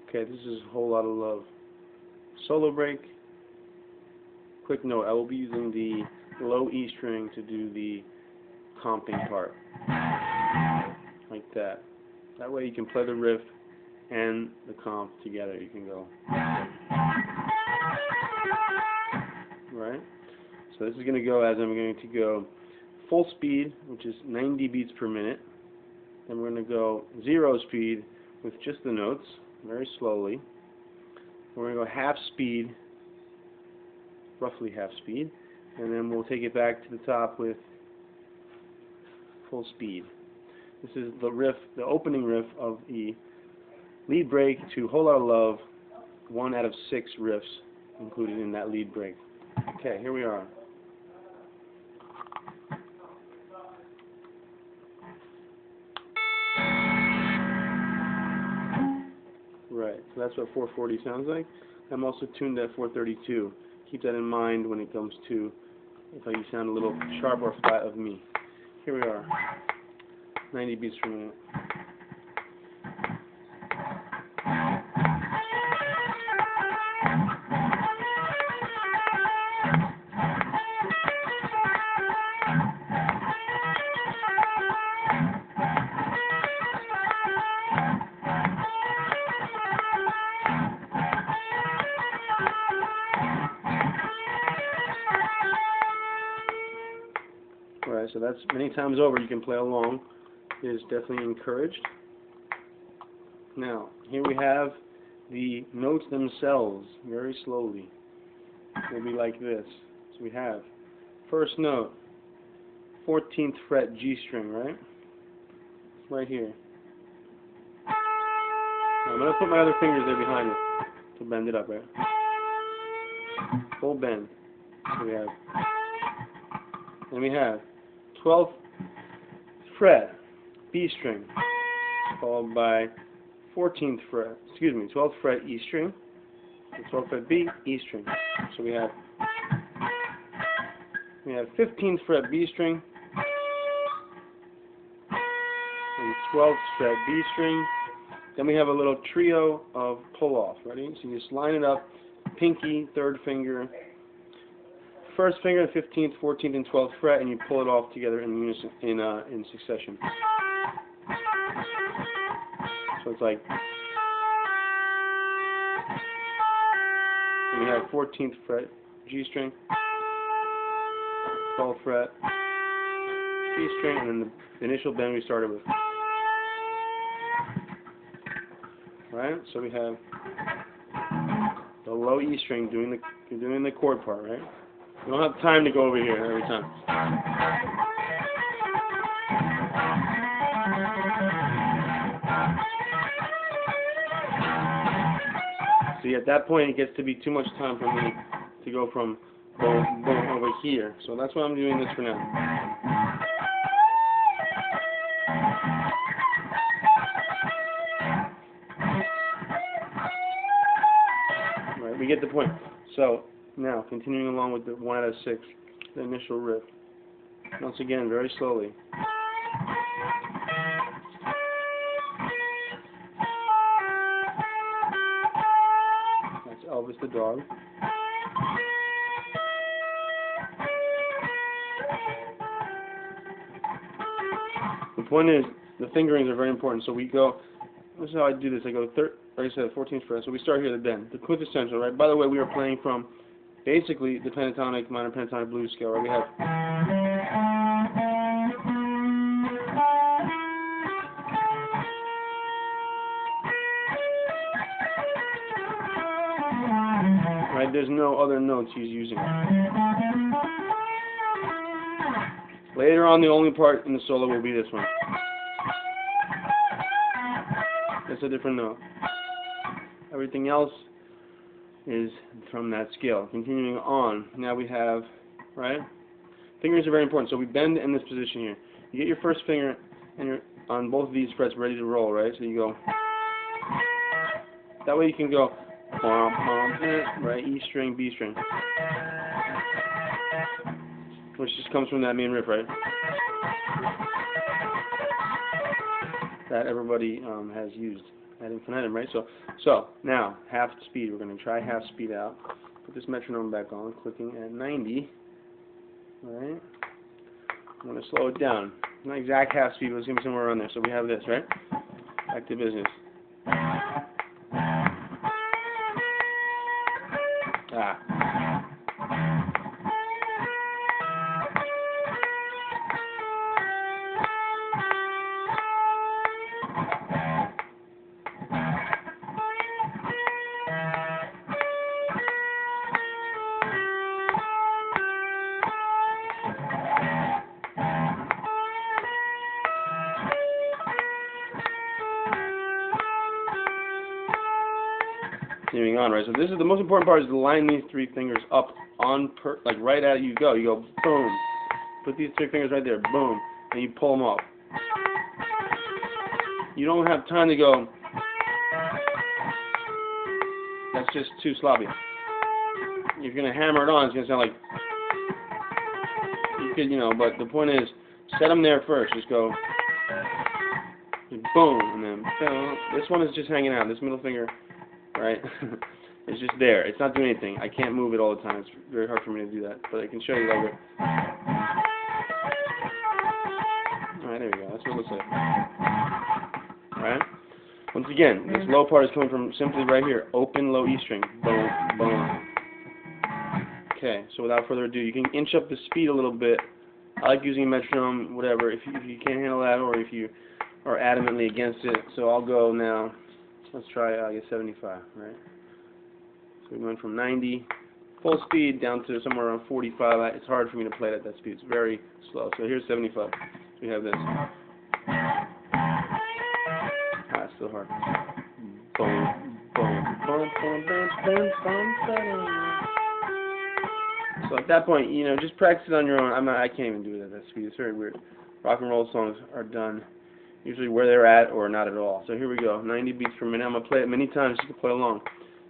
Okay, this is a whole lot of love. Solo break. Quick note, I will be using the low E string to do the comping part. Like that. That way you can play the riff and the comp together. You can go. Right? So this is going to go as I'm going to go full speed, which is 90 beats per minute. Then we're going to go 0 speed with just the notes, very slowly. We're going to go half speed, roughly half speed, and then we'll take it back to the top with full speed. This is the riff, the opening riff of the lead break to Whole Lotta Love, 1 out of 6 riffs included in that lead break. Okay, here we are. Right, so that's what 440 sounds like. I'm also tuned at 432. Keep that in mind when it comes to if you sound a little sharp or flat of me. Here we are, 90 beats per minute. Alright, so that's many times over. You can play along. It is definitely encouraged. Now, here we have the notes themselves, very slowly. They'll be like this. So we have first note, 14th fret G string, right? Right here. Now, I'm going to put my other fingers there behind it to bend it up, right? Full bend. So we have. Then we have 12th fret B string, followed by 14th fret, 12th fret E string, 12th fret B, E string. So we have 15th fret B string, and 12th fret B string. Then we have a little trio of pull-off. Ready? So you just line it up, pinky, third finger, first finger, 15th, 14th, and 12th fret, and you pull it off together in unison, in succession. So it's like, and we have 14th fret G string, 12th fret G string, and then the initial bend we started with. Right? So we have the low E string doing the chord part, right? We don't have time to go over here every time. See, at that point, it gets to be too much time for me to go from boom, boom over here. So that's why I'm doing this for now. Right, we get the point. So now, continuing along with the 1 out of 6, the initial riff. Once again, very slowly. That's Elvis the dog. The point is, the fingerings are very important. So we go, this is how I do this. I go, like I said, 14th fret. So we start here, the bend, the quintessential, right? By the way, we are playing from basically the pentatonic, minor pentatonic blues scale, right? We have right, there's no other notes he's using. Later on, the only part in the solo will be this one. That's a different note. Everything else is from that scale. Continuing on, now we have, right? Fingers are very important, so we bend in this position here. You get your first finger and you're on both of these frets ready to roll, right? So you go. That way you can go, right? E string, B string, which just comes from that main riff, right? That everybody has used. ad infinitum, right? So now half speed. We're going to try half speed out. Put this metronome back on, clicking at 90. All right. I'm going to slow it down. Not exact half speed, but it's going to be somewhere around there. So we have this, right? Back to business. Continuing on, right? So this is the most important part, is to line these three fingers up on like right at you go. You go boom. Put these three fingers right there, boom, and you pull them off. You don't have time to go. That's just too sloppy. If you're gonna hammer it on, it's gonna sound like you could, But the point is, set them there first. Just go boom, and then boom. This one is just hanging out. This middle finger. Right? It's just there. It's not doing anything. I can't move it all the time. It's very hard for me to do that. But I can show you that way. Alright, there we go. That's what it looks like. Alright? Once again, this low part is coming from simply right here. Open low E string. Boom, boom. Okay, so without further ado, you can inch up the speed a little bit. I like using a metronome, whatever, if you can't handle that, or if you are adamantly against it. So I'll go now. Let's try 75, right? So we went from 90 full speed down to somewhere around 45. It's hard for me to play it at that speed. It's very slow. So here's 75. We have this. It's still hard. Boom, boom, boom, boom, boom, boom, boom, boom. So at that point, just practice it on your own. I can't even do it at that speed. It's very weird. Rock and roll songs are done usually where they're at or not at all. So here we go, 90 beats per minute. I'm going to play it many times just to play along.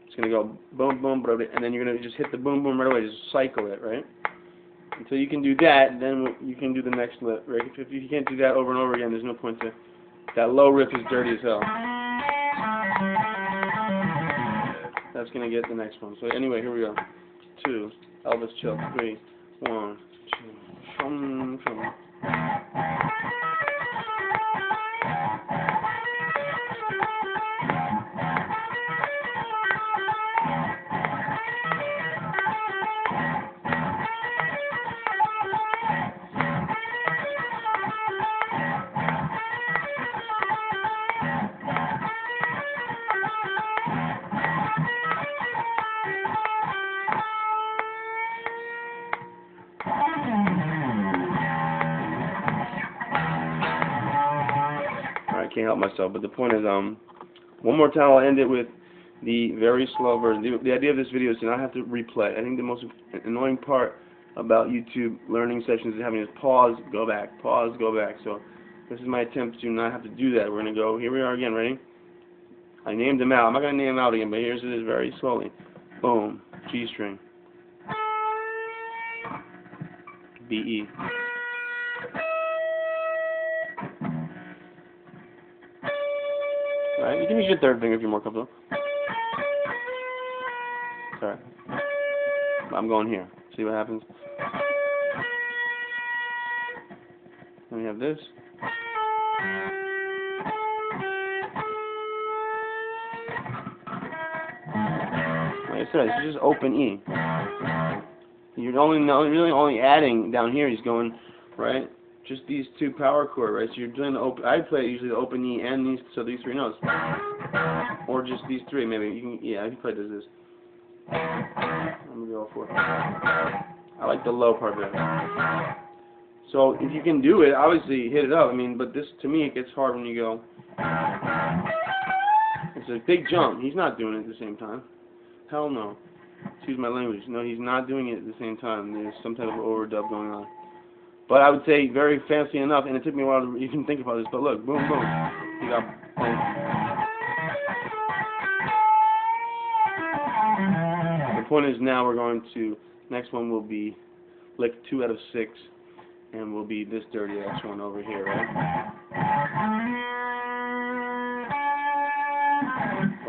It's going to go boom, boom, boom, and then you're going to just hit the boom, boom right away. Just cycle it, right? Until you can do that, then you can do the next lick, right? If you can't do that over and over again, there's no point to. That low riff is dirty as hell. That's going to get the next one. So anyway, here we go. 2, Elvis chill, 3, 1, 2, shum, shum. I can't help myself, but the point is, one more time I'll end it with the very slow version. The idea of this video is to not have to replay. I think the most annoying part about YouTube learning sessions is having to pause, go back, pause, go back. So this is my attempt to not have to do that. We're going to go, here we are again, ready? I named them out. I'm not going to name them out again, but here's it is very slowly. Boom, G string, B, E. Alright, you can use your third finger if you're more comfortable. Sorry. I'm going here. See what happens? Then we have this. Like I said, it's just open E. You're really only adding down here. He's going, right? Just these two power chord, right? So you're doing the open. I play usually the open E and these, so these three notes, or just these three. Maybe you can. Yeah, I can play this. Let me go for it. I like the low part there. So if you can do it, obviously hit it up. I mean, but this to me it gets hard when you go. It's a big jump. He's not doing it at the same time. Hell no. Excuse my language. No, he's not doing it at the same time. There's some type of overdub going on. But I would say very fancy enough, and it took me a while to even think about this, but look, boom, boom. You got boom. The point is now we're going to, next one will be lick 2 out of 6, and will be this dirty ass one over here, right?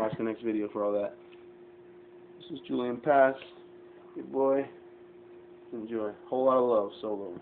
watch the next video for all that. This is Julian Pass. Good boy. Enjoy. Whole lot of love, solo.